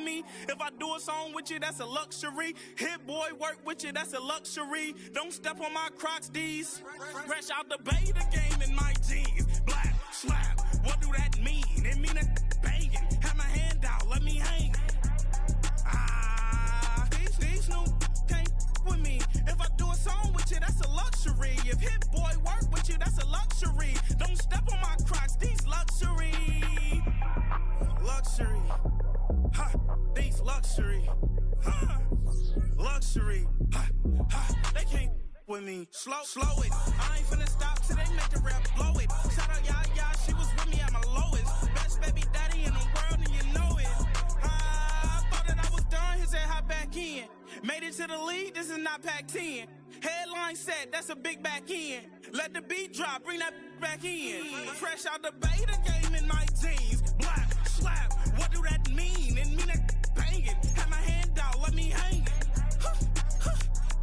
with me. If I do a song with you, that's a luxury. Hit boy, work with you, that's a luxury. Don't step on my Crocs, D's. Fresh out the bay, the game in my jeans. Black, slap, what do that mean? It mean that banging. Have my hand out, let me hang. These new can't with me. If I do a song with you, that's a luxury. If Hit Boy work with you, that's a luxury. Don't step on my Crocs, these luxury. Luxury. Ha, these luxury. Ha, luxury. Ha, ha, they can't with me. Slow it. I ain't finna stop till they make the rap blow it. Shout out Yaya, she was with me at my lowest. Best baby daddy in the world and you know it. I thought that I was done, he said hop back in. Made it to the lead, this is not Pac-10. Headline set, that's a big back end. Let the beat drop, bring that back in. Fresh out the bay, the game in my jeans. Black, slap, what do that mean? It mean that banging. Have my hand out, let me hang.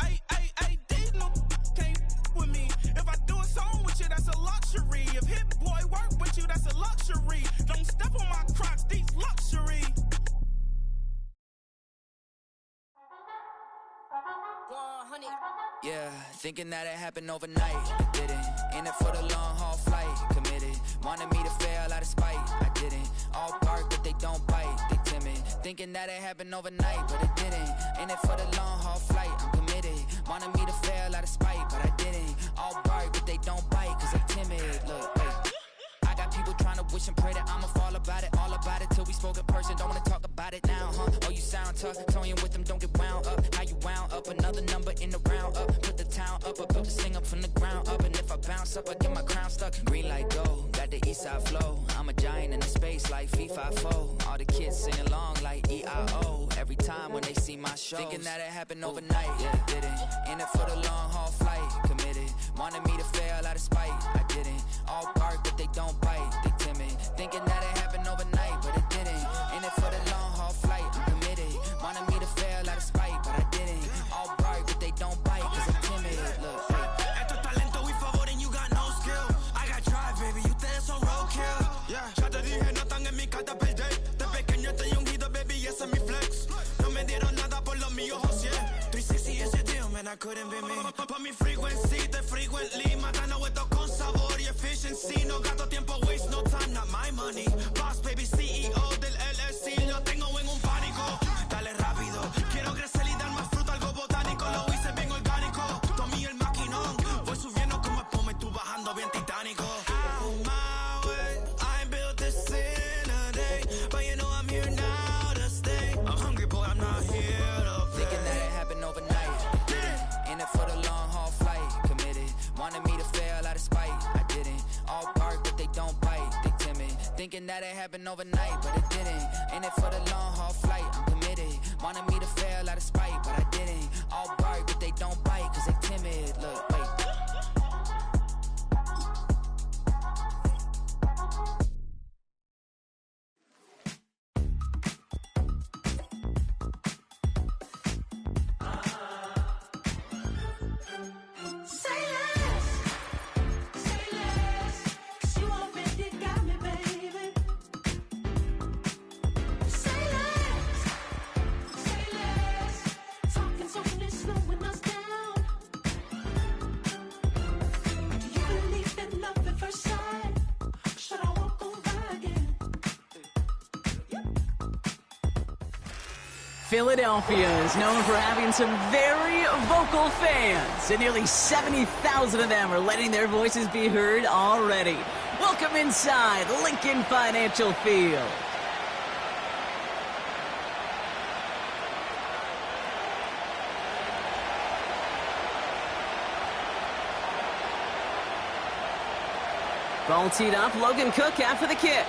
Ay, these no can't with me. If I do a song with you, that's a luxury. If Hit Boy work with you, that's a luxury. Don't step on my Crocs, these luxury. Yeah, thinking that it happened overnight. I didn't. In it for the long haul flight. Committed. Wanted me to fail out of spite. I didn't. All bark, but they don't bite. They timid. Thinking that it happened overnight, but it didn't. In it for the long haul flight. I'm committed. Wanted me to fail out of spite, but I didn't. All bark, but they don't bite, cause they timid. Look, wait. I got people trying to wish and pray that I'ma fall about it. All about it till we spoke in person. Don't wanna talk about it now, huh? Oh, you sound tough. Toying with them, don't get wound up. How you wound up? Another number in the round up. Put the town up. I built this thing up from the ground up. And if I bounce up, I get my crown stuck. Green like gold, got the east side flow. I'm a giant in the space like FIFA4. All the kids sing along like EIO. Every time when they see my shows. Thinking that it happened overnight, yeah, didn't. In it for the long haul flight, committed. Wanted me to fail out of spite, I didn't. All bark, but they don't bite, they timid. Thinking that it happened overnight, but it didn't. In it for the long haul flight, I'm committed. Wanted me to fail out of spite, but I didn't. All bark, but they don't bite, cause I'm timid. Look, esto es talento y favor and you got no skill. I got drive, baby, ustedes son roadkill. Yeah, ya te dije, no están en mi carta perder. De pequeño estoy ungido, baby, y ese es mi flex. No me dieron nada por los míos, José. 360 ese deal, man, I couldn't be me. Pa' mi frequency, te frequently. Matando esto con sabor y efficiency. No gasto tiempo, waste no time, not my money. Boss, baby, CEO del LLC. Lo tengo en un pánico. Dale rápido, quiero crecer y dar más fruto, algo botánico. Lo hice bien orgánico. Tomé el maquinón. Voy subiendo como espuma y tú bajando bien titánico. On my way, I ain't built this in a day. But you know I'm here now to stay. I'm hungry, boy, I'm not here to play. thinking that it happened overnight, didn't. In it for the long haul flight, committed. Wanted me to fail out of spite, I didn't. All bark, but they don't bite, they timid. Thinking that it happened overnight, but it didn't. In it for the long haul flight, I'm committed. Wanted me to fail out of spite, but I didn't. All bark, but they don't bite, cause they timid. Look, wait. Philadelphia is known for having some very vocal fans, and nearly 70,000 of them are letting their voices be heard already. Welcome inside Lincoln Financial Field. Ball teed up, Logan Cook after the kick.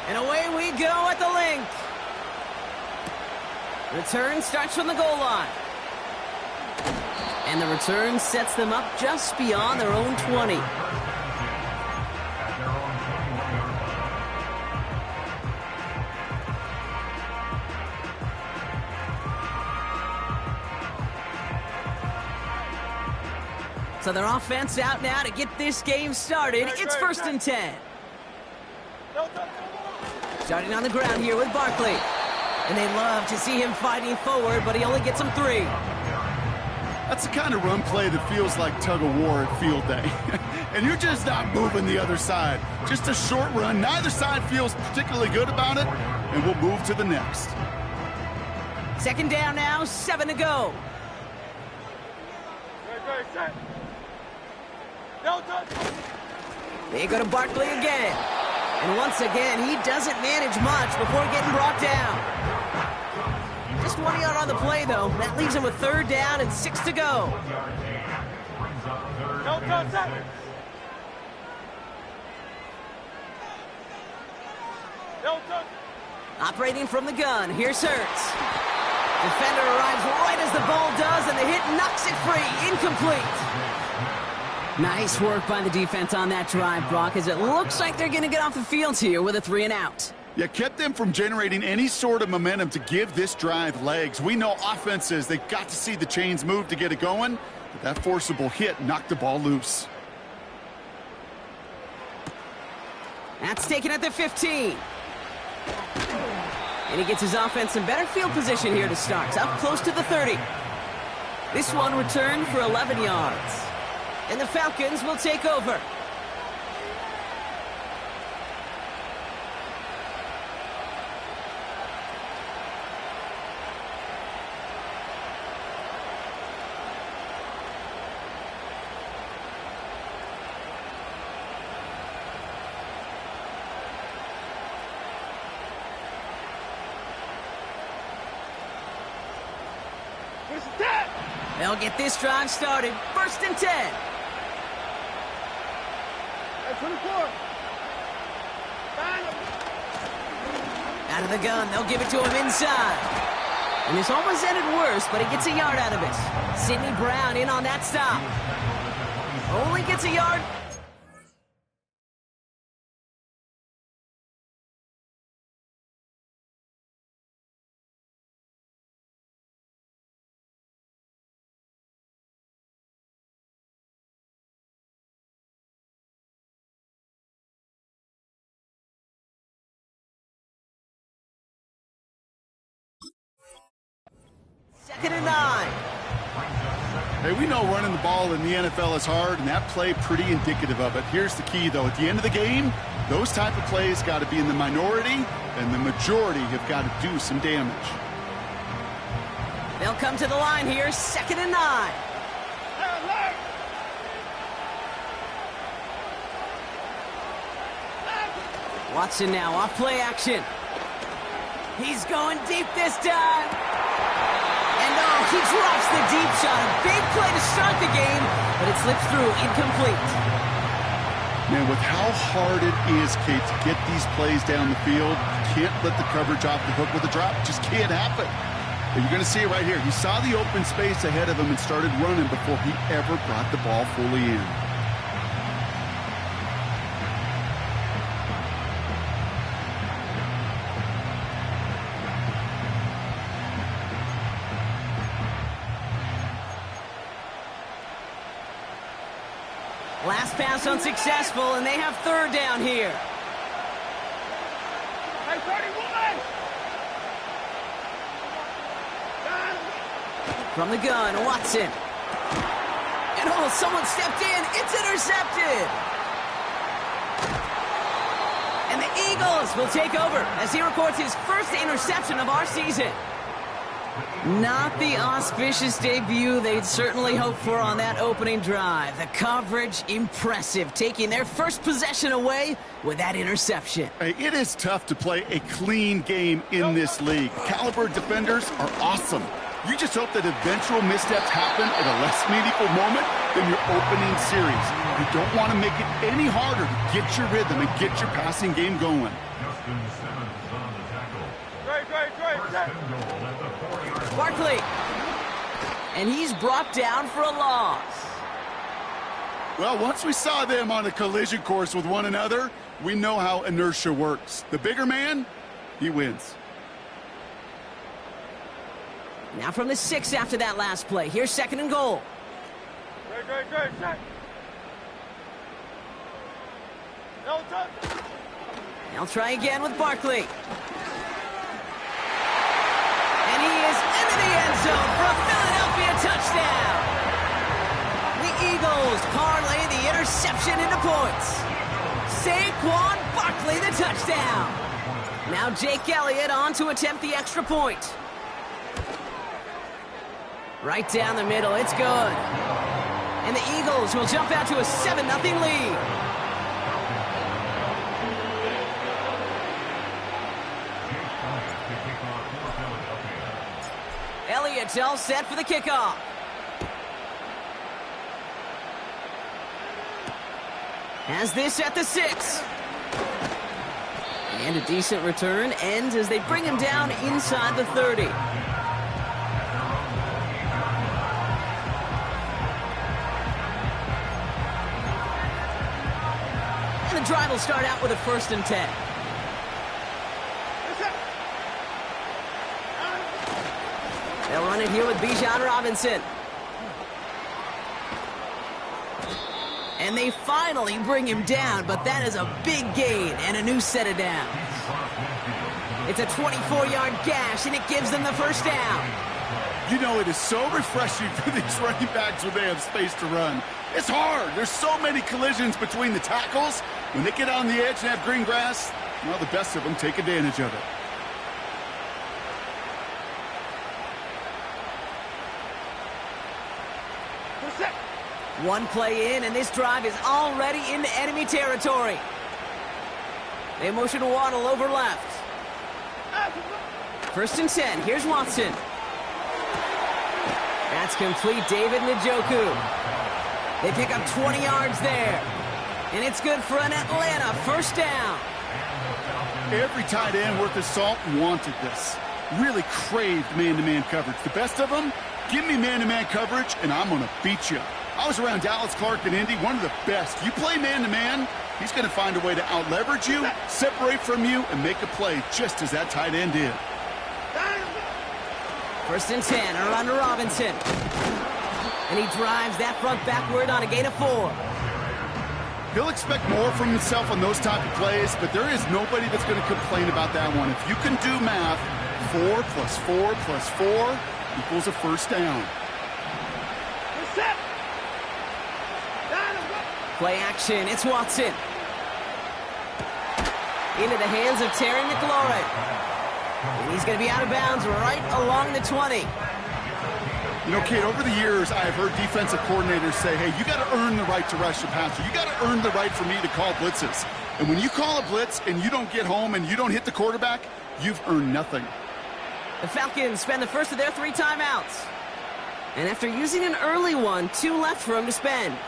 And away we go at the link. Return starts from the goal line. And the return sets them up just beyond their own 20. So their offense out now to get this game started. It's 1st and 10. Starting on the ground here with Barkley. And they love to see him fighting forward, but he only gets them 3. That's the kind of run play that feels like tug-of-war at field day. And you're just not moving the other side. Just a short run. Neither side feels particularly good about it, and we'll move to the next. 2nd down now, 7 to go. They go to Barkley again. And once again, he doesn't manage much before getting brought down. Just 1 yard on the play, though. That leaves him with 3rd down and 6 to go. Operating from the gun, here's Hurts. Defender arrives right as the ball does, and the hit knocks it free. Incomplete. Nice work by the defense on that drive, Brock, as it looks like they're going to get off the field here with a 3 and out. Yeah, kept them from generating any sort of momentum to give this drive legs. We know offenses, they've got to see the chains move to get it going. But that forcible hit knocked the ball loose. That's taken at the 15. And he gets his offense in better field position here to start. Up close to the 30. This one returned for 11 yards. And the Falcons will take over. They'll get this drive started. 1st and 10. Out of the gun, they'll give it to him inside. And this almost ended worse, but he gets a yard out of it. Sidney Brown in on that stop. Only gets a yard. Second and 9. Hey, we know running the ball in the NFL is hard, and that play pretty indicative of it. Here's the key, though. At the end of the game, those type of plays got to be in the minority, and the majority have got to do some damage. They'll come to the line here, 2nd and 9. Watson now, off play action. He's going deep this time. And oh, he drops the deep shot. A big play to start the game, but it slips through, incomplete. Man, with how hard it is, Kate, to get these plays down the field, you can't let the coverage off the hook with a drop. It just can't happen. But you're going to see it right here. He saw the open space ahead of him and started running before he ever brought the ball fully in. Last pass unsuccessful, and they have 3rd down here. Hey, 31! From the gun, Watson. And oh, someone stepped in. It's intercepted. And the Eagles will take over as he records his first interception of our season. Not the auspicious debut they'd certainly hoped for on that opening drive. The coverage, impressive, taking their first possession away with that interception. Hey, it is tough to play a clean game in this league. Caliber defenders are awesome. You just hope that eventual missteps happen at a less meaningful moment than your opening series. You don't want to make it any harder to get your rhythm and get your passing game going. Barkley. And he's brought down for a loss. Well, once we saw them on a collision course with one another, we know how inertia works. The bigger man, he wins. Now from the 6 after that last play. Here's 2nd and goal. They'll try again with Barkley. into the end zone for a Philadelphia touchdown. The Eagles parlay the interception into points. Saquon Barkley the touchdown. Now Jake Elliott on to attempt the extra point. Right down the middle, it's good. And the Eagles will jump out to a 7-0 lead. Elliott's all set for the kickoff. Has this at the 6. And a decent return ends as they bring him down inside the 30. And the drive will start out with a 1st and 10. They'll run it here with Bijan Robinson. And they finally bring him down, but that is a big gain and a new set of downs. It's a 24-yard gash, and it gives them the 1st down. You know, it is so refreshing for these running backs when they have space to run. It's hard. There's so many collisions between the tackles. When they get on the edge and have green grass, well, the best of them take advantage of it. One play in, and this drive is already into enemy territory. They motion Waddle over left. 1st and 10. Here's Watson. That's complete. David Njoku. They pick up 20 yards there. And it's good for an Atlanta 1st down. Every tight end worth his salt wanted this. Really craved man-to-man coverage. The best of them, give me man-to-man coverage, and I'm going to beat you. I was around Dallas Clark and Indy, one of the best. You play man-to-man, he's going to find a way to out-leverage you, separate from you, and make a play just as that tight end did. 1st and 10, around to Robinson. And he drives that front backward on a gain of 4. He'll expect more from himself on those type of plays, but there is nobody that's going to complain about that one. If you can do math, 4 plus 4 plus 4 equals a 1st down. Play action, it's Watson. Into the hands of Terry McLaurin. And he's going to be out of bounds right along the 20. You know, Kate, over the years, I've heard defensive coordinators say, hey, you got to earn the right to rush the passer. You got to earn the right for me to call blitzes. And when you call a blitz and you don't get home and you don't hit the quarterback, you've earned nothing. The Falcons spend the first of their 3 timeouts. And after using an early one, 2 left for them to spend.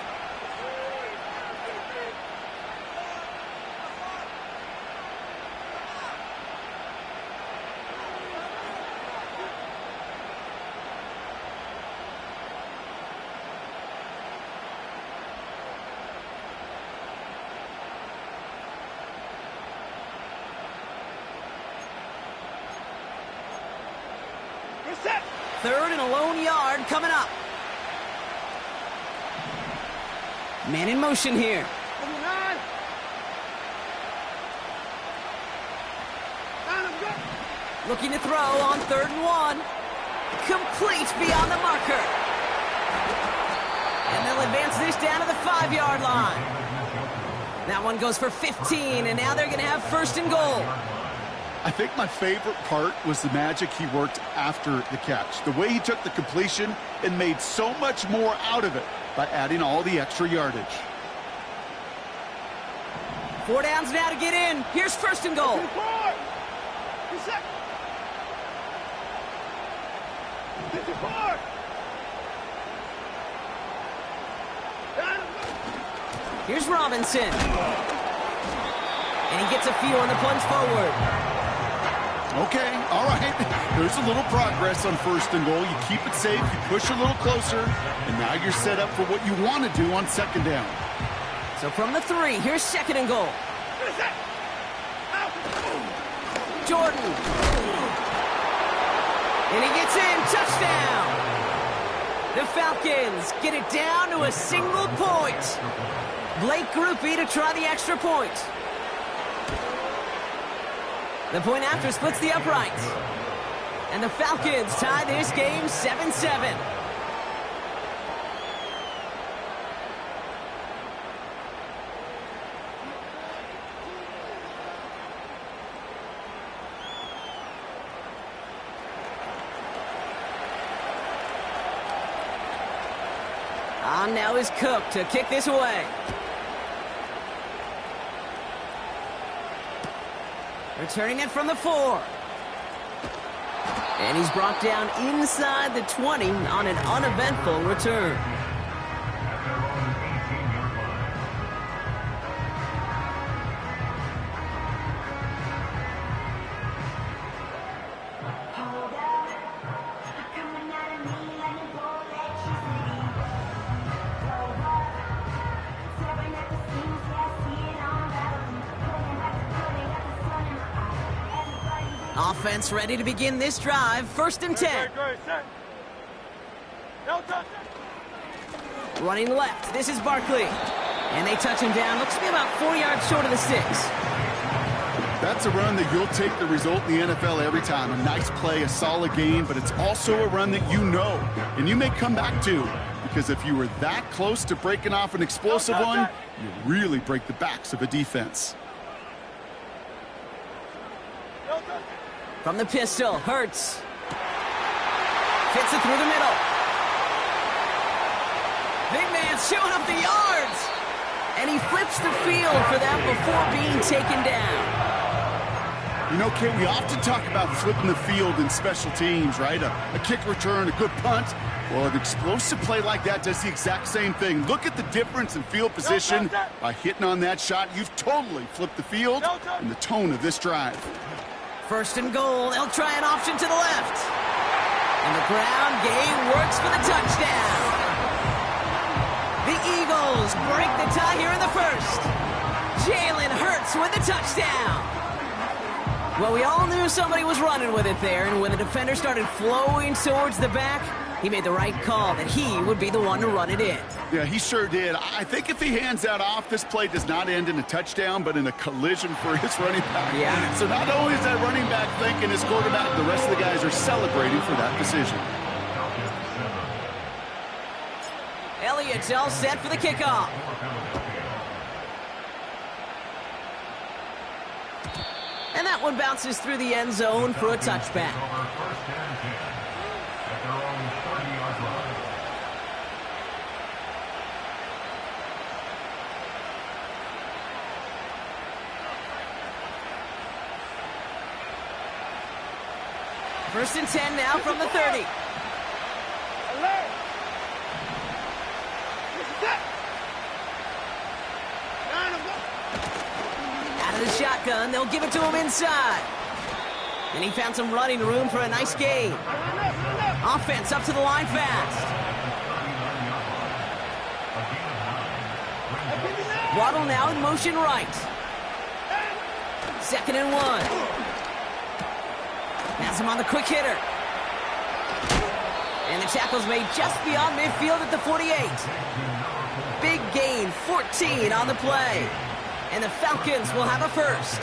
Third and a lone yard coming up. Man in motion here. Looking to throw on 3rd and 1. Complete beyond the marker. And they'll advance this down to the 5-yard line. That one goes for 15, and now they're going to have 1st and goal. I think my favorite part was the magic he worked after the catch. The way he took the completion and made so much more out of it by adding all the extra yardage. 4 downs now to get in. Here's 1st and goal. Here's Robinson. And he gets a few on the plunge forward. Okay, all right. There's a little progress on 1st and goal. You keep it safe, you push a little closer, and now you're set up for what you want to do on 2nd down. So from the 3, here's 2nd and goal. Jordan. And he gets in. Touchdown. The Falcons get it down to a single point. Blake Grupe to try the extra point. The point after splits the uprights. And the Falcons tie this game 7-7. On now is Cook to kick this away. Returning it from the 4. And he's brought down inside the 20 on an uneventful return. Offense ready to begin this drive. 1st and 10. Running left. This is Barkley. And they touch him down. Looks to be about 4 yards short of the 6. That's a run that you'll take the result in the NFL every time. A nice play, a solid game, but it's also a run that you know and you may come back to, because if you were that close to breaking off an explosive one, you really break the backs of a defense. From the pistol, Hurts. Fits it through the middle. Big man showing up the yards. And he flips the field for them before being taken down. You know, Kate, we often talk about flipping the field in special teams, right? A kick return, a good punt. Well, an explosive play like that does the exact same thing. Look at the difference in field position. By hitting on that shot, you've totally flipped the field and the tone of this drive. 1st and goal. They'll try an option to the left. And the ground game works for the touchdown. The Eagles break the tie here in the 1st. Jalen Hurts with the touchdown. Well, we all knew somebody was running with it there, and when the defender started flowing towards the back, he made the right call that he would be the one to run it in. Yeah, he sure did. I think if he hands that off, this play does not end in a touchdown, but in a collision for his running back. Yeah. So not only is that running back thinking his quarterback, the rest of the guys are celebrating for that decision. Elliott's all set for the kickoff. And that one bounces through the end zone for a touchback. First and 10 now from the 30. Out of the shotgun, they'll give it to him inside. And he found some running room for a nice gain. Offense up to the line fast. Waddle now in motion right. 2nd and 1. Has him on the quick hitter. And the tackle's made just beyond midfield at the 48. Big gain, 14 on the play. And the Falcons will have a 1st.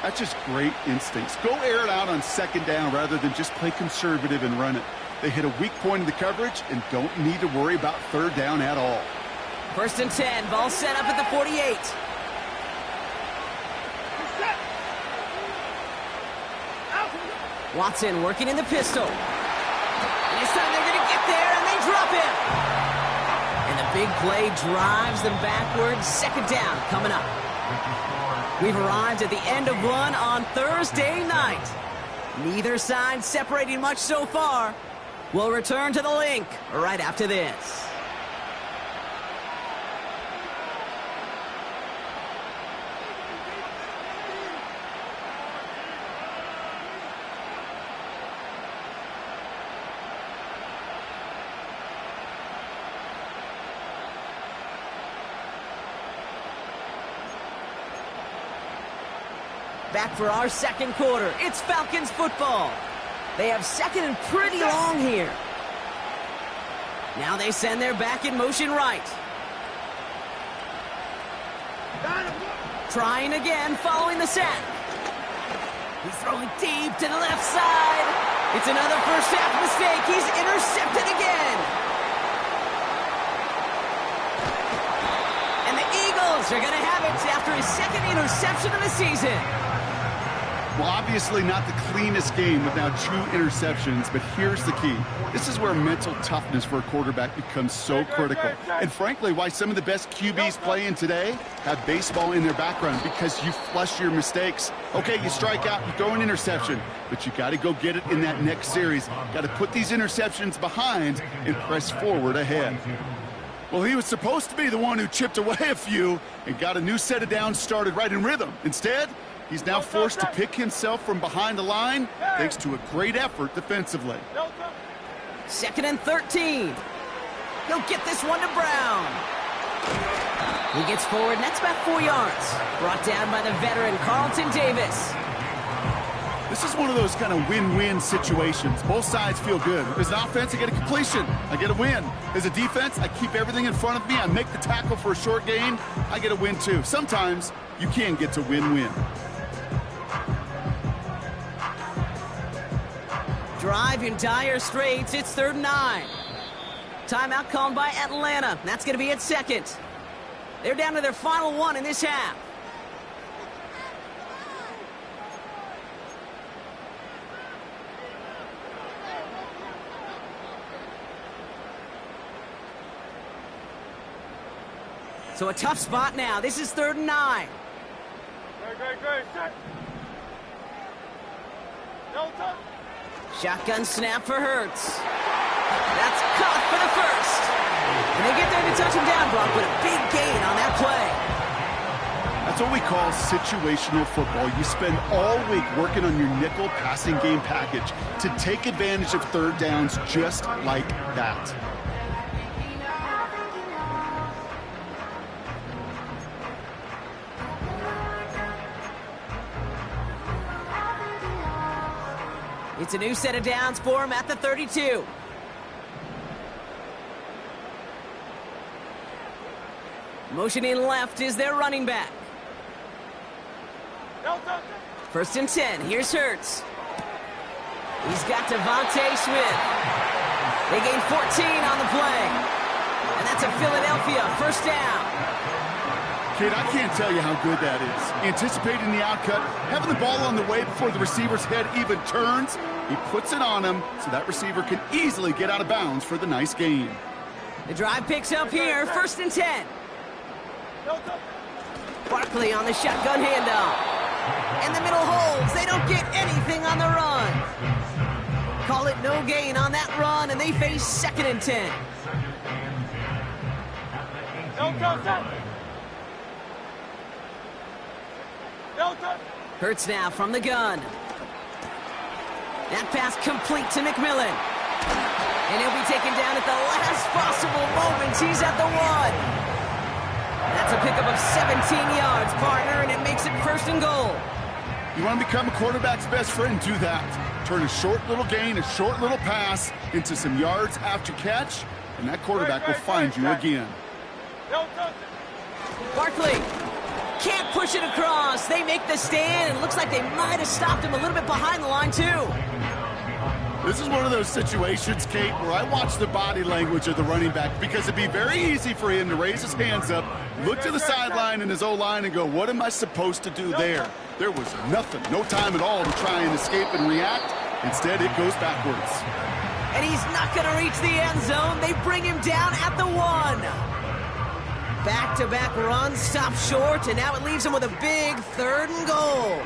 That's just great instincts. Go air it out on 2nd down rather than just play conservative and run it. They hit a weak point in the coverage and don't need to worry about 3rd down at all. 1st and 10, ball set up at the 48. Watson working in the pistol. And this time they're going to get there, and they drop him. And the big play drives them backwards. 2nd down coming up. We've arrived at the end of one on Thursday night. Neither side separating much so far. We'll return to the link right after this. Back for our 2nd quarter. It's Falcons football. They have 2nd and pretty long here. Now they send their back in motion right. Trying again following the sack. He's throwing deep to the left side. It's another first half mistake. He's intercepted again. And the Eagles are going to have it after his second interception of the season. Well, obviously not the cleanest game without 2 interceptions, but here's the key. This is where mental toughness for a quarterback becomes so critical. And frankly, why some of the best QBs playing today have baseball in their background, because you flush your mistakes. Okay, you strike out, you throw an interception, but you got to go get it in that next series. Got to put these interceptions behind and press forward ahead. Well, he was supposed to be the one who chipped away a few and got a new set of downs started right in rhythm. Instead, he's now forced to pick himself from behind the line thanks to a great effort defensively. 2nd and 13. He'll get this one to Brown. He gets forward, and that's about 4 yards. Brought down by the veteran Carlton Davis. This is one of those kind of win-win situations. Both sides feel good. As an offense, I get a completion. I get a win. As a defense, I keep everything in front of me. I make the tackle for a short gain. I get a win, too. Sometimes you can get to win-win. Drive in dire straits. It's 3rd and 9. Timeout called by Atlanta. That's going to be at 2nd. They're down to their final 1 in this half. So a tough spot now. This is 3rd and 9. Great. Shotgun snap for Hurts. That's caught for the first. And they get there to touch him down, Brock, with a big gain on that play. That's what we call situational football. You spend all week working on your nickel passing game package to take advantage of 3rd downs just like that. It's a new set of downs for him at the 32. Motioning left is their running back. 1st and 10. Here's Hurts. He's got Devontae Smith. They gain 14 on the play. And that's a Philadelphia 1st down. Kid, I can't tell you how good that is. Anticipating the outcut, having the ball on the way before the receiver's head even turns, he puts it on him so that receiver can easily get out of bounds for the nice gain. The drive picks up here, 1st and 10. Barkley on the shotgun handoff. And the middle holds. They don't get anything on the run. Call it no gain on that run, and they face 2nd and 10. Hurts now from the gun. That pass complete to McMillan. And he'll be taken down at the last possible moment. He's at the 1. That's a pickup of 17 yards, partner, and it makes it 1st and goal. You want to become a quarterback's best friend? Do that. Turn a short little gain, a short little pass into some yards after catch, and that quarterback will find you again. Barkley can't push it across. They make the stand, and it looks like they might have stopped him a little bit behind the line, too. This is one of those situations, Kate, where I watch the body language of the running back, because it'd be very easy for him to raise his hands up, look to the sideline in his O-line and go, what am I supposed to do there? There was nothing, no time at all to try and escape and react. Instead, it goes backwards. And he's not going to reach the end zone. They bring him down at the 1. Back-to-back runs, stop short, and now it leaves him with a big 3rd and goal.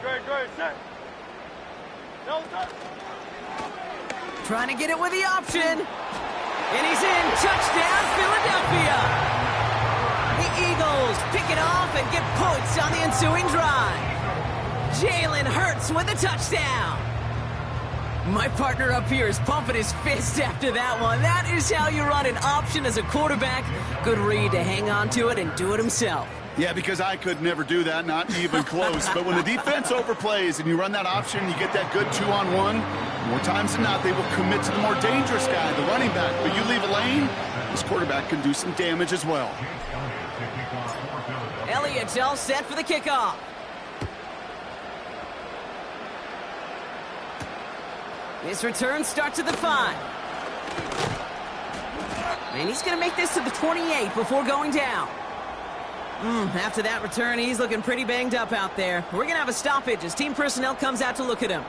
Great. Set. Trying to get it with the option. And he's in. Touchdown, Philadelphia. The Eagles pick it off and get points on the ensuing drive. Jalen Hurts with a touchdown. My partner up here is pumping his fist after that one. That is how you run an option as a quarterback. Good read to hang on to it and do it himself. Yeah, because I could never do that, not even close. But when the defense overplays and you run that option, you get that good 2-on-1, more times than not, they will commit to the more dangerous guy, the running back. But you leave a lane, this quarterback can do some damage as well. Elliott's all set for the kickoff. This return starts at the 5. And he's going to make this to the 28 before going down. After that return, he's looking pretty banged up out there. We're going to have a stoppage as team personnel comes out to look at him.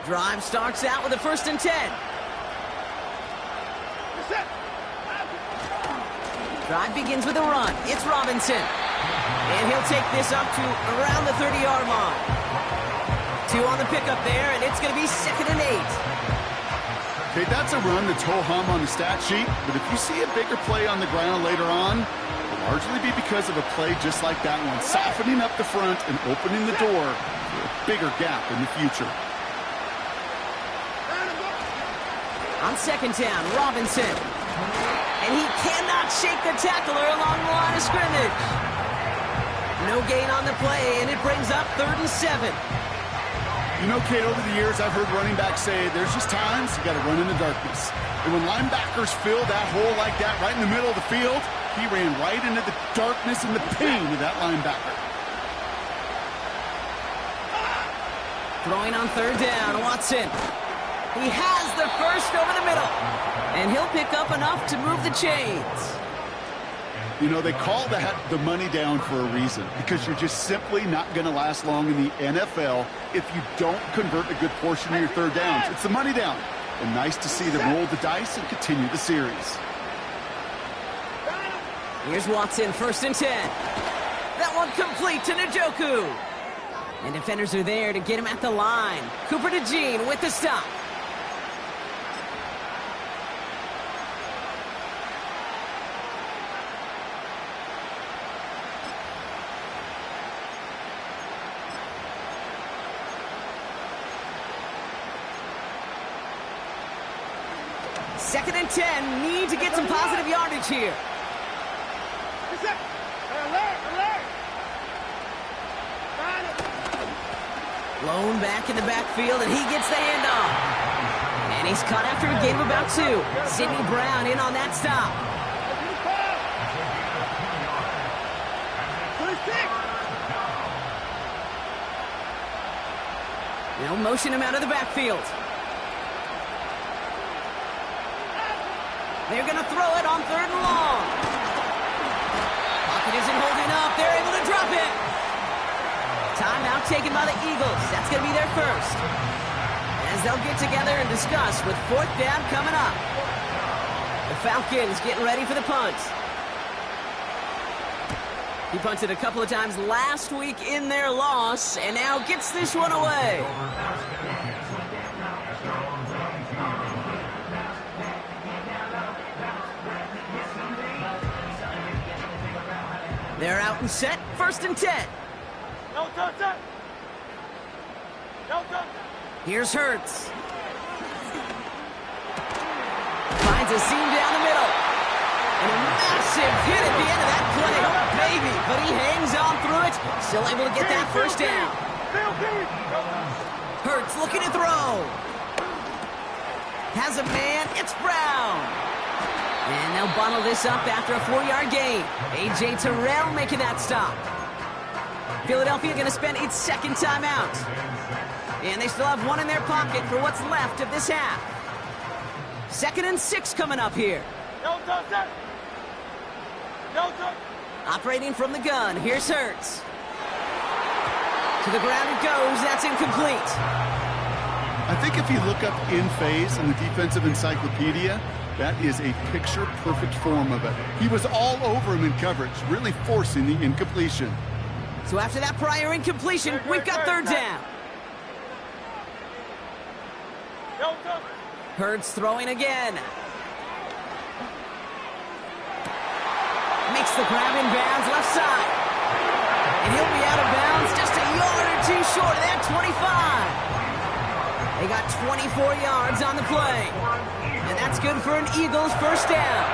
Drive starts out with a 1st and 10. Drive begins with a run. It's Robinson. And he'll take this up to around the 30-yard line. 2 on the pickup there, and it's going to be 2nd and 8. Okay, that's a run that's ho-hum on the stat sheet, but if you see a bigger play on the ground later on, it'll largely be because of a play just like that one, softening up the front and opening the door for a bigger gap in the future. On 2nd down, Robinson. And he cannot shake the tackler along the line of scrimmage. No gain on the play, and it brings up 3rd and 7. You know, Kate, over the years, I've heard running backs say there's just times you got to run in the darkness. And when linebackers fill that hole like that right in the middle of the field, he ran right into the darkness and the pain of that linebacker. Throwing on 3rd down, Watson. He has the first over the middle. And he'll pick up enough to move the chains. You know, they call that the money down for a reason, because you're just simply not going to last long in the NFL if you don't convert a good portion of your 3rd downs. It's the money down. And nice to see them roll the dice and continue the series. Here's Watson, 1st and 10. That one complete to Njoku. And defenders are there to get him at the line. Cooper DeJean with the stop. Second and 10, need to get some positive yardage here. Blown back in the backfield, and he gets the handoff. And he's caught after a gain of about 2. Sidney Brown in on that stop. They'll motion him out of the backfield. They're going to throw it on 3rd and long. Pocket isn't holding up. They're able to drop it. Timeout taken by the Eagles. That's going to be their first. As they'll get together and discuss with 4th down coming up. The Falcons getting ready for the punt. He punted a couple of times last week in their loss, and now gets this one away. They're out and set, 1st and 10. Here's Hurts. Finds a seam down the middle. And a massive hit at the end of that play. Oh, baby. But he hangs on through it. Still able to get that 1st down. Hurts looking to throw. Has a man. It's Brown. And they'll bottle this up after a 4-yard gain. A.J. Terrell making that stop. Philadelphia going to spend its 2nd timeout. And they still have 1 in their pocket for what's left of this half. 2nd and 6 coming up here. Operating from the gun, here's Hurts. To the ground it goes, that's incomplete. I think if you look up in phase in the defensive encyclopedia, that is a picture-perfect form of it. He was all over him in coverage, really forcing the incompletion. So after that prior incompletion, we've got 3rd down. Hurts throwing again. Makes the grab in bounds left side. And he'll be out of bounds just a yard or 2 short of that 25. They got 24 yards on the play. And that's good for an Eagles 1st down.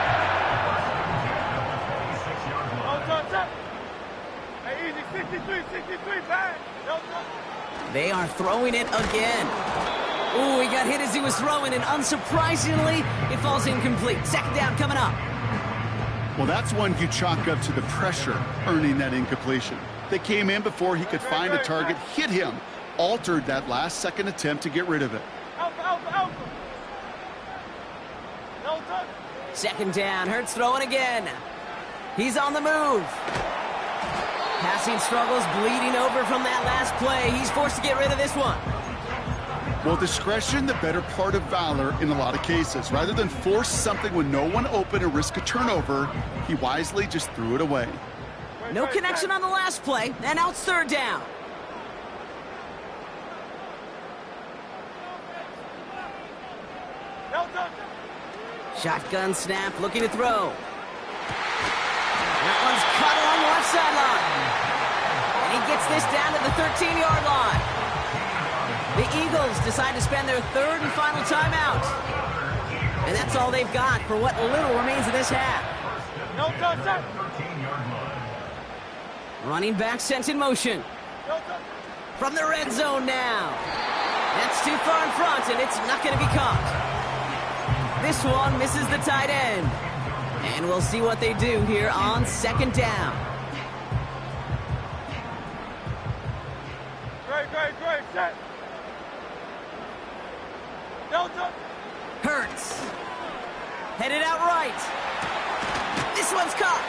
They are throwing it again. Ooh, he got hit as he was throwing, and unsurprisingly, it falls incomplete. 2nd down coming up. Well, that's one you chalk up to the pressure earning that incompletion. They came in before he could find a target, hit him, altered that last second attempt to get rid of it. Second down, Hurts throwing again. He's on the move. Passing struggles, bleeding over from that last play. He's forced to get rid of this one. Well, discretion, the better part of valor in a lot of cases. Rather than force something with no one open and risk a turnover, he wisely just threw it away. No connection on the last play, and now it's third down. Shotgun snap, looking to throw. That one's cut along the left sideline. And he gets this down to the 13-yard line. The Eagles decide to spend their third and final timeout. And that's all they've got for what little remains of this half. Running back sent in motion. From the red zone now. That's too far in front, and it's not going to be caught. This one misses the tight end. And we'll see what they do here on second down. Great, set. Hurts. Headed out right. This one's caught.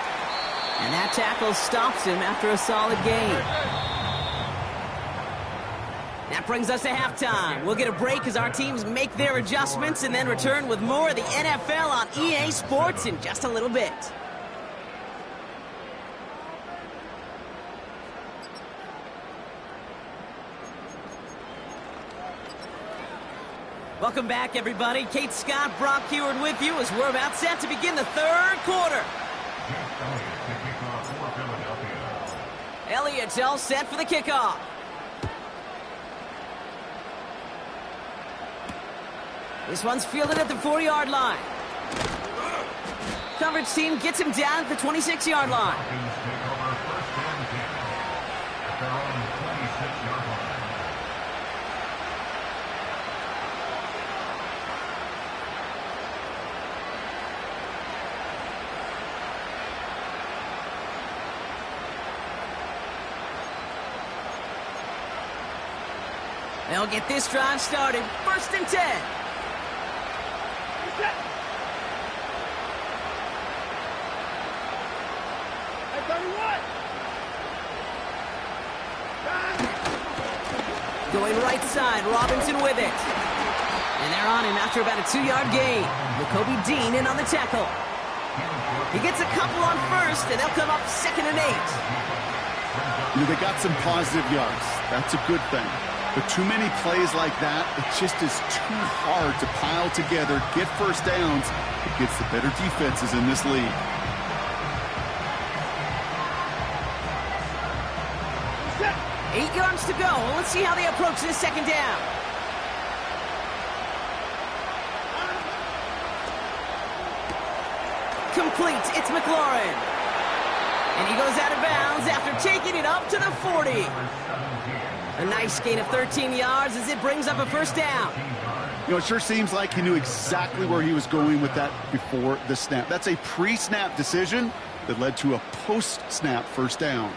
And that tackle stops him after a solid gain. That brings us to halftime. We'll get a break as our teams make their adjustments and then return with more of the NFL on EA Sports in just a little bit. Welcome back, everybody. Kate Scott, Brock Huard with you as we're about set to begin the third quarter. Elliott's all set for the kickoff. This one's fielded at the 4-yard line. Coverage team gets him down at the 26-yard line. They'll get this drive started. First and 10. Going right side, Robinson with it. And they're on him after about a 2-yard gain. Jacoby Dean in on the tackle. He gets a couple on first, and they'll come up 2nd and 8. You know, they got some positive yards. That's a good thing. But too many plays like that, it just is too hard to pile together, get first downs against the better defenses in this league. Eight yards to go. Let's see how they approach this second down. Complete. It's McLaurin. And he goes out of bounds after taking it up to the 40. A nice gain of 13 yards as it brings up a first down. You know, it sure seems like he knew exactly where he was going with that before the snap. That's a pre-snap decision that led to a post-snap first down.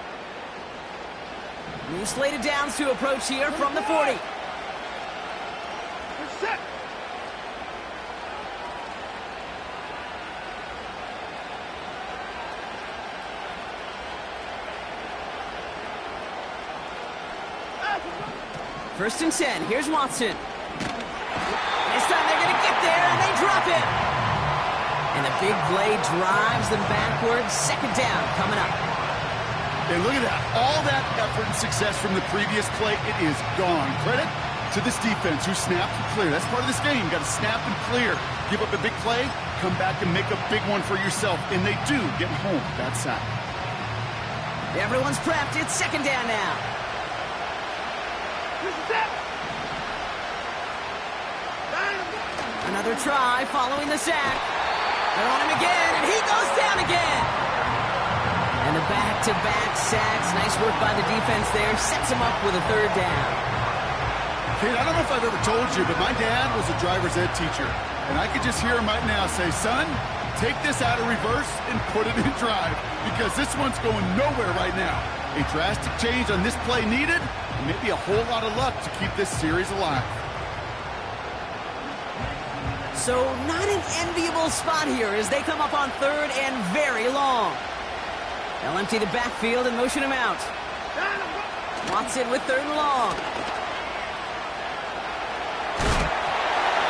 New slated downs to approach here from the 40. First and 10. Here's Watson. This time they're going to get there, and they drop him. And the big play drives them backwards. Second down coming up. And look at that. All that effort and success from the previous play, it is gone. Credit to this defense who snapped and cleared. That's part of this game. You got to snap and clear. Give up a big play, come back and make a big one for yourself. And they do get home that sack. Everyone's prepped. It's second down now. Another try following the sack. They're on him again, and he goes down again. And the back-to-back sacks. Nice work by the defense there. Sets him up with a third down. Kate, I don't know if I've ever told you, but my dad was a driver's ed teacher. And I could just hear him right now say, son, take this out of reverse and put it in drive, because this one's going nowhere right now. A drastic change on this play needed, and maybe a whole lot of luck to keep this series alive. So not an enviable spot here as they come up on third and very long. They'll empty the backfield and motion him out. Watson with third and long.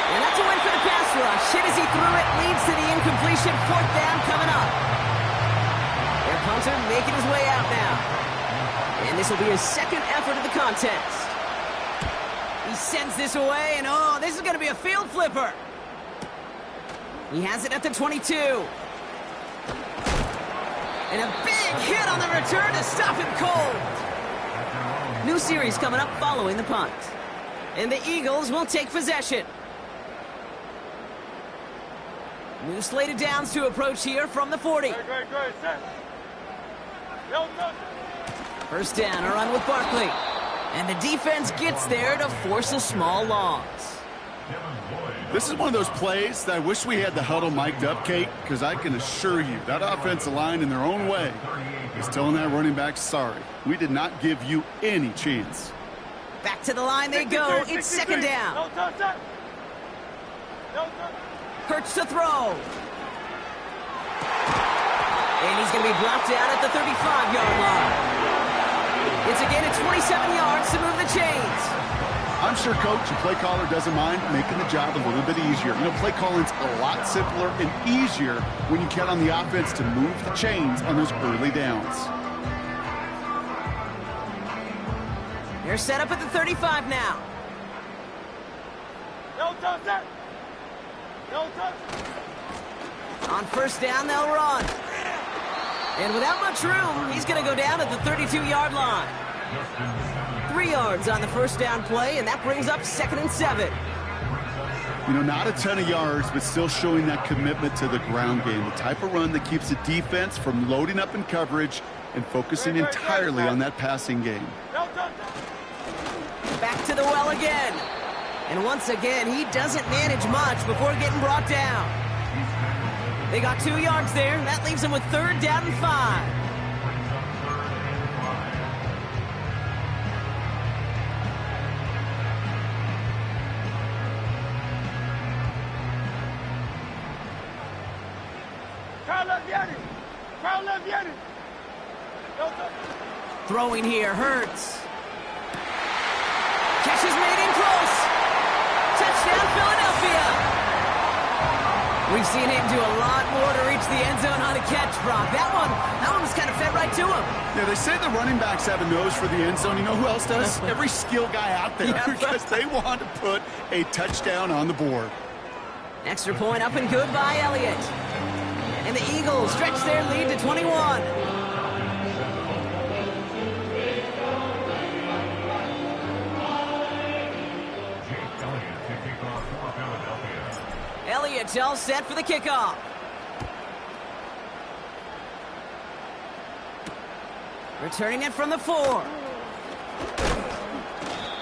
And that's a win for the pass rush. Hit as he threw it, leads to the incompletion. Fourth down coming up. Their punter making his way out now. And this will be his second effort of the contest. He sends this away, and oh, this is going to be a field flipper. He has it at the 22. And a big hit on the return to stop him cold. New series coming up following the punt. And the Eagles will take possession. New slated downs to approach here from the 40. First down, a run with Barkley. And the defense gets there to force a small loss. This is one of those plays that I wish we had the huddle mic'd up, Kate, because I can assure you that offensive line in their own way is telling that running back, sorry, we did not give you any chance. Back to the line they go. It's second down. Hurts to throw. And he's going to be blocked down at the 35-yard line. It's again at 27 yards to move the chains. I'm sure coach and play caller doesn't mind making the job a little bit easier. You know, play calling's a lot simpler and easier when you count on the offense to move the chains on those early downs. They're set up at the 35 now. On first down, they'll run. And without much room, he's going to go down at the 32-yard line. 3 yards on the first down play, and that brings up 2nd and 7. You know, not a ton of yards, but still showing that commitment to the ground game. The type of run that keeps the defense from loading up in coverage and focusing entirely on that passing game. Back to the well again. And once again, he doesn't manage much before getting brought down. They got 2 yards there, and that leaves them with 3rd down and 5. Throwing here, Hurts. Catch is made in close. Touchdown, Philadelphia. We've seen him do a lot more to reach the end zone on a catch, Brock. That one was kind of fed right to him. Yeah, they say the running backs have a nose for the end zone. You know who else does? Every skill guy out there, because they want to put a touchdown on the board. Extra point up and good by Elliott. And the Eagles stretch their lead to 21. Elliott all set for the kickoff. Returning it from the 4.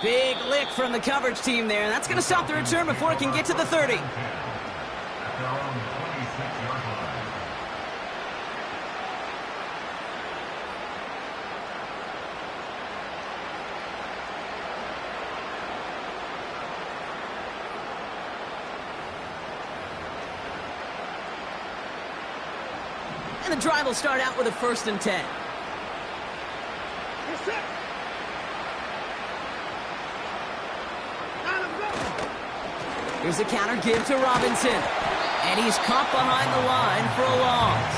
Big lick from the coverage team there. And that's going to stop the return before it can get to the 30. And the drive will start out with a 1st and 10. Here's a counter give to Robinson. And he's caught behind the line for a loss.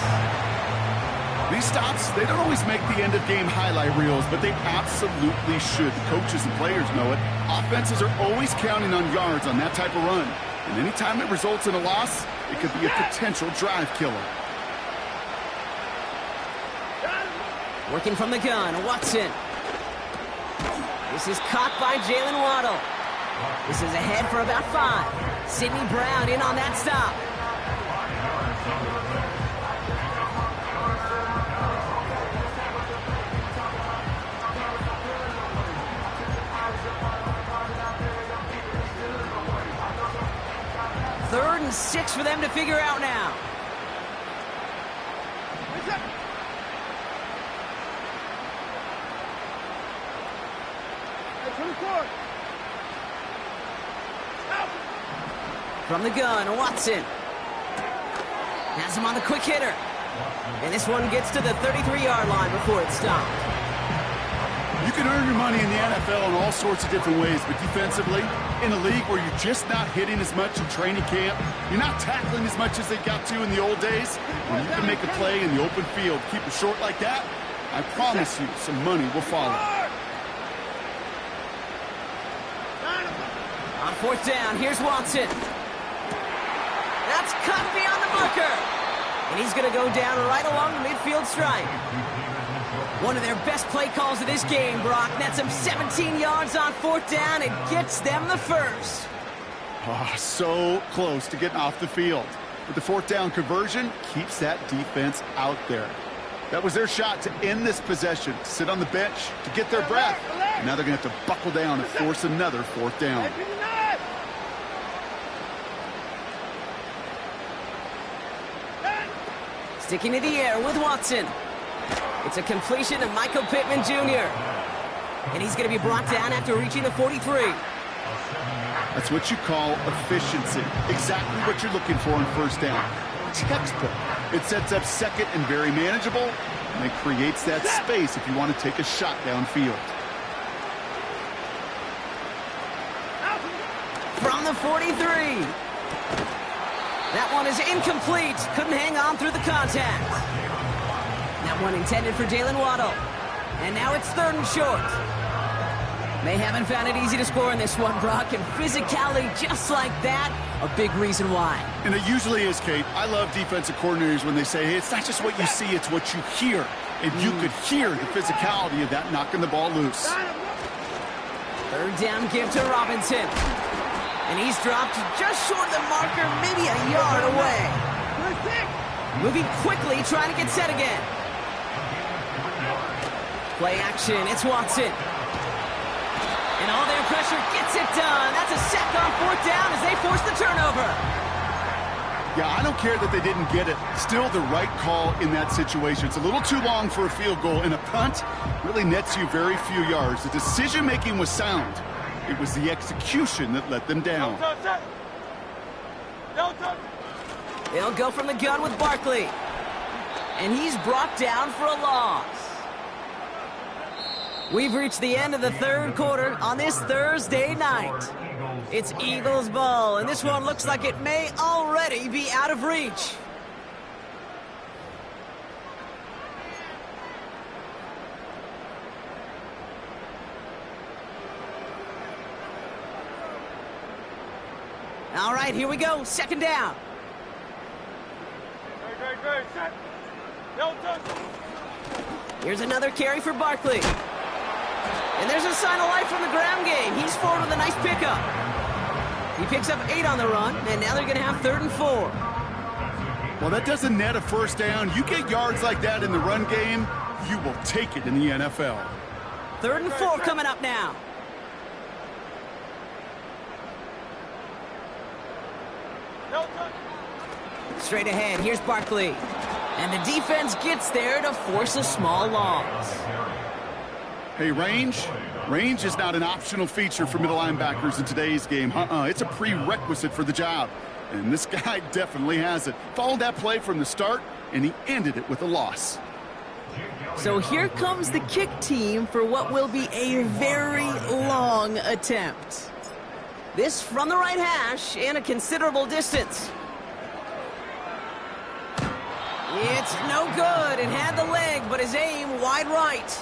These stops, they don't always make the end-of-game highlight reels, but they absolutely should. The coaches and players know it. Offenses are always counting on yards on that type of run. And anytime it results in a loss, it could be a potential drive killer. Working from the gun, Watson. This is caught by Jalen Waddle. This is ahead for about 5. Sidney Brown in on that stop. Third and 6 for them to figure out now. From the gun, Watson. Has him on the quick hitter. And this one gets to the 33-yard line before it's stopped. You can earn your money in the NFL in all sorts of different ways, but defensively, in a league where you're just not hitting as much in training camp, you're not tackling as much as they got to in the old days, when you can make a play in the open field, keep it short like that, I promise you some money will follow. On fourth down, here's Watson. That's cut beyond the marker. And he's going to go down right along the midfield stripe. One of their best play calls of this game, Brock. Nets them 17 yards on fourth down and gets them the first. Oh, so close to getting off the field. But the fourth down conversion keeps that defense out there. That was their shot to end this possession, to sit on the bench, to get their breath. And now they're going to have to buckle down and force another fourth down. Sticking to the air with Watson. It's a completion to Michael Pittman Jr. And he's going to be brought down after reaching the 43. That's what you call efficiency. Exactly what you're looking for in first down. Textbook. It sets up second and very manageable, and it creates that space if you want to take a shot downfield. From the 43. That one is incomplete. Couldn't hang on through the contact. That one intended for Jalen Waddle. And now it's third and short. They haven't found it easy to score in this one, Brock. And physicality just like that, a big reason why. And it usually is, Kate. I love defensive coordinators when they say, hey, it's not just what you see, it's what you hear. And you could hear the physicality of that knocking the ball loose. Third down give to Robinson. And he's dropped just short of the marker, maybe a yard away. Moving quickly, trying to get set again. Play action, it's Watson. And all their pressure gets it done. That's a sack on fourth down as they force the turnover. Yeah, I don't care that they didn't get it. Still the right call in that situation. It's a little too long for a field goal, and a punt really nets you very few yards. The decision-making was sound. It was the execution that let them down. They'll go from the gun with Barkley. And he's brought down for a loss. We've reached the end of the third quarter on this Thursday night. It's Eagles ball, and this one looks like it may already be out of reach. All right, here we go. Second down. Here's another carry for Barkley. And there's a sign of life from the ground game. He's forward with a nice pickup. He picks up 8 on the run, and now they're going to have 3rd and 4. Well, that doesn't net a first down. You get yards like that in the run game, you will take it in the NFL. 3rd and 4 coming up now. Straight ahead, here's Barkley. And the defense gets there to force a small loss. Hey, range? Range is not an optional feature for middle linebackers in today's game. It's a prerequisite for the job. And this guy definitely has it. Followed that play from the start, and he ended it with a loss. So here comes the kick team for what will be a very long attempt. This from the right hash and a considerable distance. It's no good. It had the leg, but his aim wide right.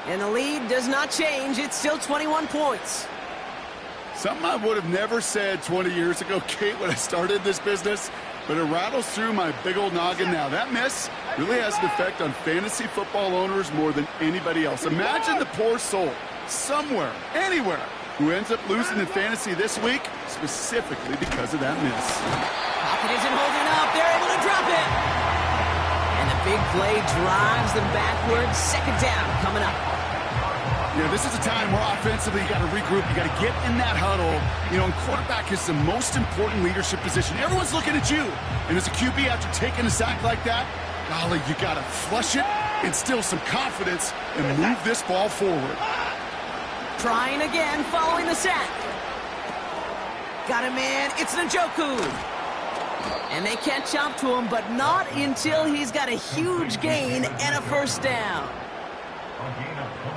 And the lead does not change. It's still 21 points. Something I would have never said 20 years ago, Kate, when I started this business, but it rattles through my big old noggin now. That miss really has an effect on fantasy football owners more than anybody else. Imagine the poor soul somewhere, anywhere, who ends up losing in fantasy this week, specifically because of that miss. Pocket isn't holding up. They're able to drop it. And the big play drives them backwards. Second down coming up. Yeah, this is a time where offensively you got to regroup. You got to get in that huddle. You know, and quarterback is the most important leadership position. Everyone's looking at you. And as a QB, after taking a sack like that, golly, you got to flush it, instill some confidence, and move this ball forward. Trying again, following the sack. Got him in. It's Njoku. And they catch up to him, but not until he's got a huge gain and a first down.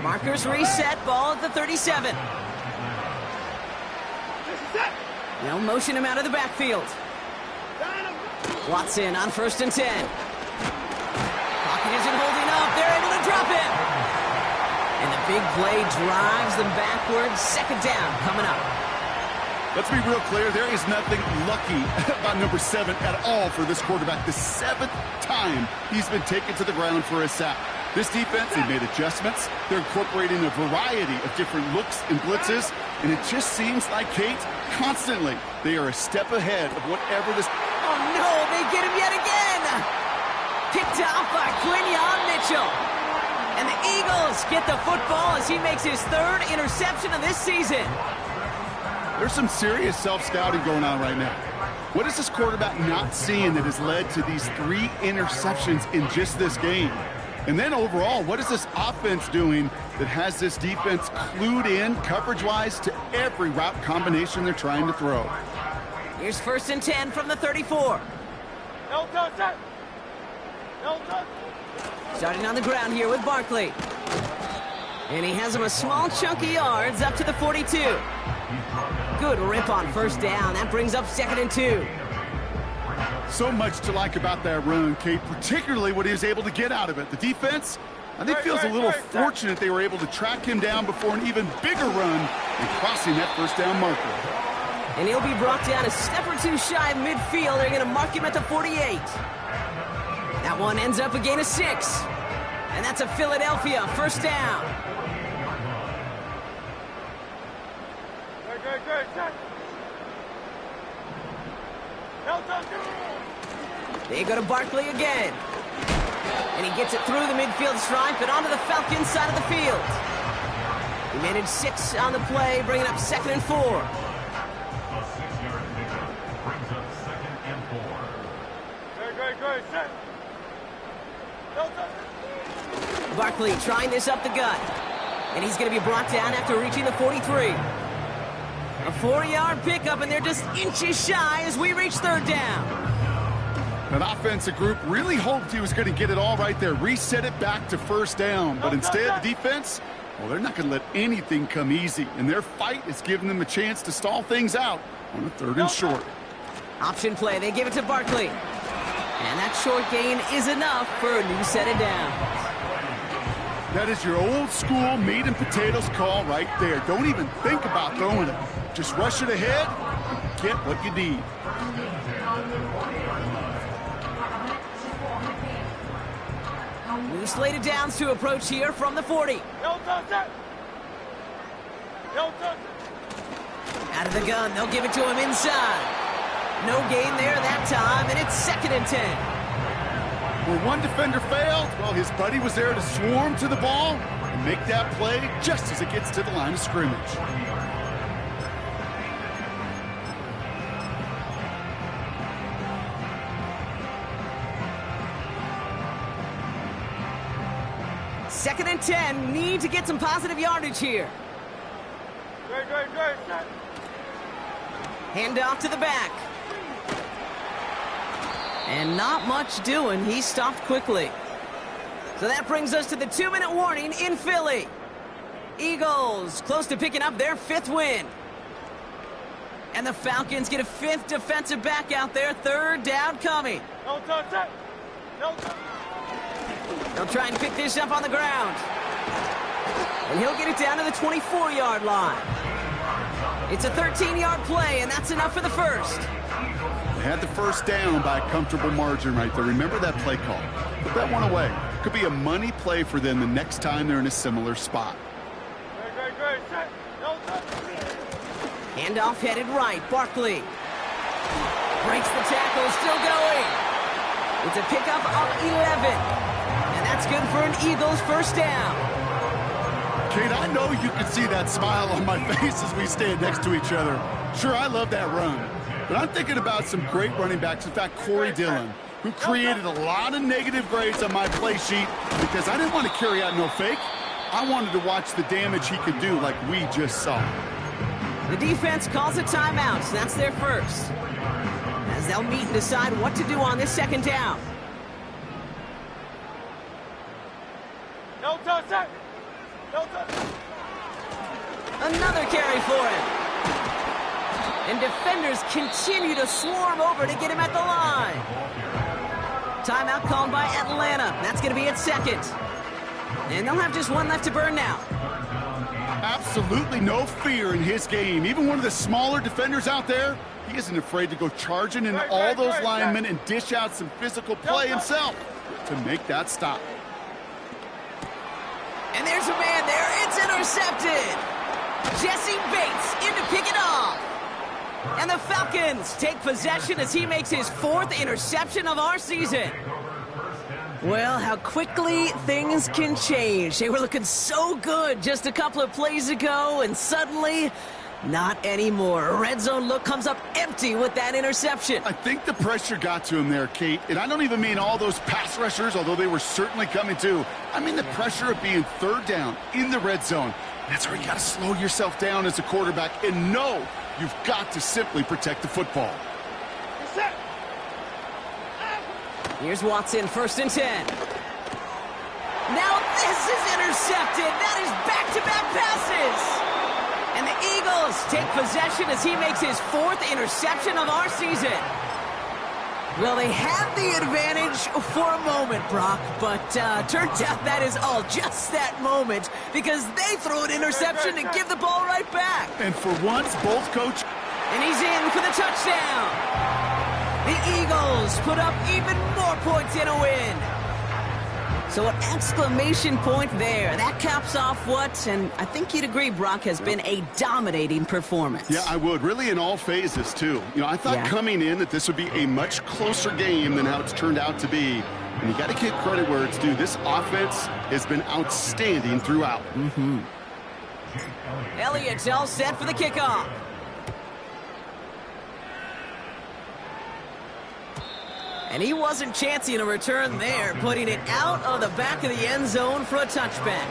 Markers reset, ball at the 37. They'll motion him out of the backfield. Watson on 1st and 10. Pocket isn't holding up. They're able to drop him. And the big play drives them backwards. 2nd down coming up. Let's be real clear. There is nothing lucky about number 7 at all for this quarterback. The 7th time he's been taken to the ground for a sack. This defense, they made adjustments. They're incorporating a variety of different looks and blitzes. And it just seems like, Kate, constantly they are a step ahead of whatever this... Oh, no, they get him yet again. Picked off by Quinyon Mitchell. And the Eagles get the football as he makes his 3rd interception of this season. There's some serious self-scouting going on right now. What is this quarterback not seeing that has led to these 3 interceptions in just this game? And then overall, what is this offense doing that has this defense clued in coverage-wise to every route combination they're trying to throw? Here's 1st and 10 from the 34. No touch. No touch. Starting on the ground here with Barkley. And he has him a small chunk of yards up to the 42. Good rip on 1st down. That brings up 2nd and 2. So much to like about that run, Kate, particularly what he was able to get out of it. The defense, I think, feels a little fortunate they were able to track him down before an even bigger run and crossing that 1st down marker. And he'll be brought down a step or 2 shy of midfield. They're going to mark him at the 48. That one ends up a gain of 6. And that's a Philadelphia 1st down. Good. No touch. They go to Barkley again. And he gets it through the midfield stripe and onto the Falcons side of the field. He managed 6 on the play, bringing up 2nd and 4. Good. Set. No touch. Barkley trying this up the gut. And he's going to be brought down after reaching the 43. A 4-yard pickup, and they're just inches shy as we reach 3rd down. That offensive group really hoped he was going to get it all right there, reset it back to 1st down. But instead, the defense, well, they're not going to let anything come easy. And their fight is giving them a chance to stall things out on a 3rd and short. Option play, they give it to Barkley. And that short gain is enough for a new set of downs. That is your old school meat and potatoes call right there. Don't even think about throwing it. Just rush it ahead and get what you need. New slated downs to approach here from the 40. No touch. Out of the gun, they'll give it to him inside. No gain there that time, and it's 2nd and 10. Where one defender failed, well, his buddy was there to swarm to the ball and make that play just as it gets to the line of scrimmage. Second and 10, need to get some positive yardage here. Good. Set. Hand off to the back. And not much doing. He stopped quickly. So that brings us to the 2-minute warning in Philly. Eagles close to picking up their 5th win. And the Falcons get a 5th defensive back out there. 3rd down coming. No touch. They'll try and pick this up on the ground. And he'll get it down to the 24-yard line. It's a 13-yard play, and that's enough for the 1st. They had the 1st down by a comfortable margin right there. Remember that play call. Put that one away. Could be a money play for them the next time they're in a similar spot. Good. Set. No touch. Handoff headed right. Barkley breaks the tackle, still going. It's a pickup of 11. And that's good for an Eagles 1st down. Kate, I know you can see that smile on my face as we stand next to each other. Sure, I love that run. But I'm thinking about some great running backs. In fact, Corey Dillon, who created a lot of negative grades on my play sheet because I didn't want to carry out no fake. I wanted to watch the damage he could do like we just saw. The defense calls a timeout, so that's their first. As they'll meet and decide what to do on this second down. No touch, sir. No touch. Another carry for him. And defenders continue to swarm over to get him at the line. Timeout called by Atlanta. That's going to be its second. And they'll have just one left to burn now. Absolutely no fear in his game. Even one of the smaller defenders out there, he isn't afraid to go charging into all those linemen and dish out some physical play himself to make that stop. And there's a man there. It's intercepted. Jesse Bates in to pick it off. And the Falcons take possession as he makes his 4th interception of our season. Well, how quickly things can change. They were looking so good just a couple of plays ago, and suddenly, not anymore. A red zone look comes up empty with that interception. I think the pressure got to him there, Kate. And I don't even mean all those pass rushers, although they were certainly coming too. I mean the pressure of being 3rd down in the red zone. That's where you got to slow yourself down as a quarterback and know you've got to simply protect the football. Here's Watson, 1st and 10. Now this is intercepted. That is back-to-back passes. And the Eagles take possession as he makes his 4th interception of our season. Well, they had the advantage for a moment, Brock, but turns out that is all just that moment because they throw an interception and give the ball right back. And for once, both coach... And he's in for the touchdown. The Eagles put up even more points in a win. So an exclamation point there. That caps off what, and I think you'd agree, Brock, has been a dominating performance. Yeah, I would. Really in all phases, too. You know, I thought coming in that this would be a much closer game than how it's turned out to be. And you got to give credit where it's due. This offense has been outstanding throughout. Elliott's all set for the kickoff. And he wasn't chancing a return there, putting it out of the back of the end zone for a touchback.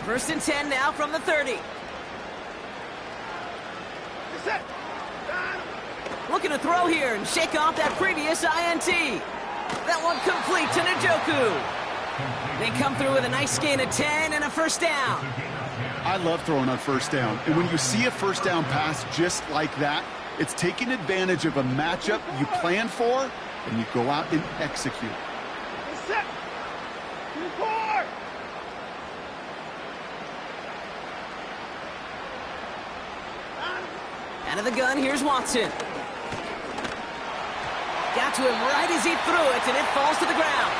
1st and 10 now from the 30. Looking to throw here and shake off that previous INT. That one complete to Njoku. They come through with a nice gain of 10 and a 1st down. I love throwing on 1st down. And when you see a 1st down pass just like that, it's taking advantage of a matchup you plan for, and you go out and execute. Out of the gun, here's Watson. Got to him right as he threw it, and it falls to the ground.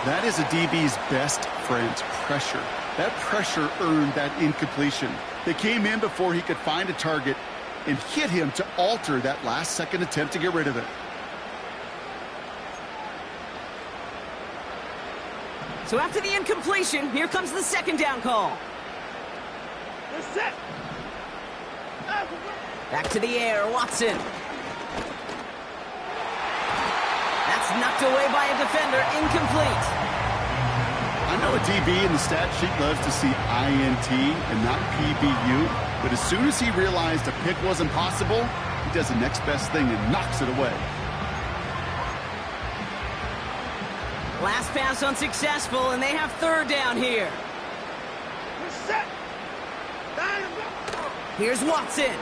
That is a DB's best friend, pressure. That pressure earned that incompletion. They came in before he could find a target and hit him to alter that last-second attempt to get rid of it. So after the incompletion, here comes the 2nd down call. Back to the air, Watson. That's knocked away by a defender, incomplete. I know a DB in the stat sheet loves to see INT and not PBU, but as soon as he realized a pick wasn't possible, he does the next best thing and knocks it away. Last pass unsuccessful, and they have 3rd down here. Here's Watson.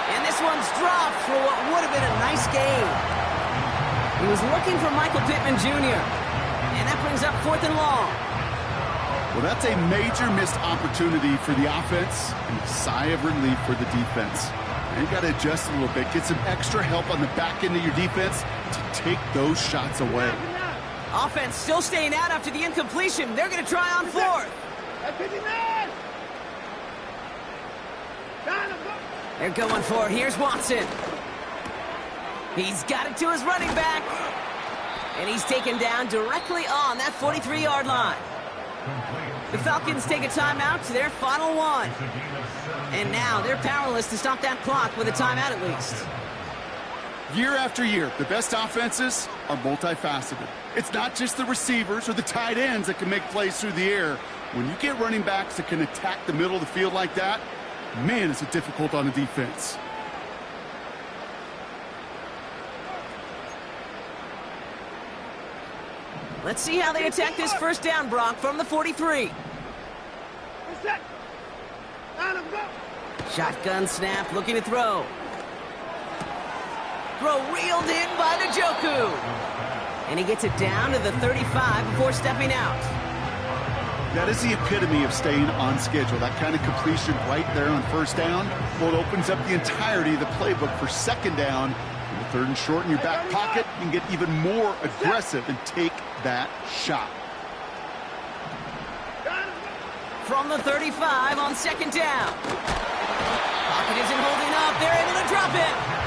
And this one's dropped for what would have been a nice gain. He was looking for Michael Pittman Jr., and that brings up 4th and long. Well, that's a major missed opportunity for the offense and a sigh of relief for the defense. And you got to adjust a little bit, get some extra help on the back end of your defense to take those shots away. Offense still staying out after the incompletion. They're going to try on 4th. They're going for it. Here's Watson. He's got it to his running back. And he's taken down directly on that 43-yard line. The Falcons take a timeout to their final one. And now they're powerless to stop that clock with a timeout at least. Year after year, the best offenses are multifaceted. It's not just the receivers or the tight ends that can make plays through the air. When you get running backs that can attack the middle of the field like that, man, is it difficult on the defense. Let's see how they attack this first down, Brock, from the 43. Shotgun snap, looking to throw. Throw reeled in by Njoku. And he gets it down to the 35 before stepping out. That is the epitome of staying on schedule. That kind of completion right there on first down. Well, it opens up the entirety of the playbook for second down. In the third and short in your back pocket, you can get even more aggressive and take that shot. From the 35 on second down. Pocket isn't holding up. They're able to drop it.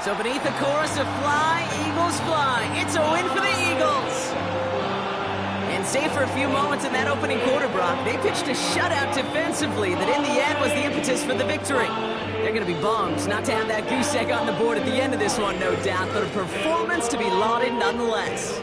So beneath the chorus of Fly, Eagles Fly, it's a win for the Eagles. And save for a few moments in that opening quarter, Brock, they pitched a shutout defensively that in the end was the impetus for the victory. They're going to be bummed not to have that goose egg on the board at the end of this one, no doubt, but a performance to be lauded nonetheless.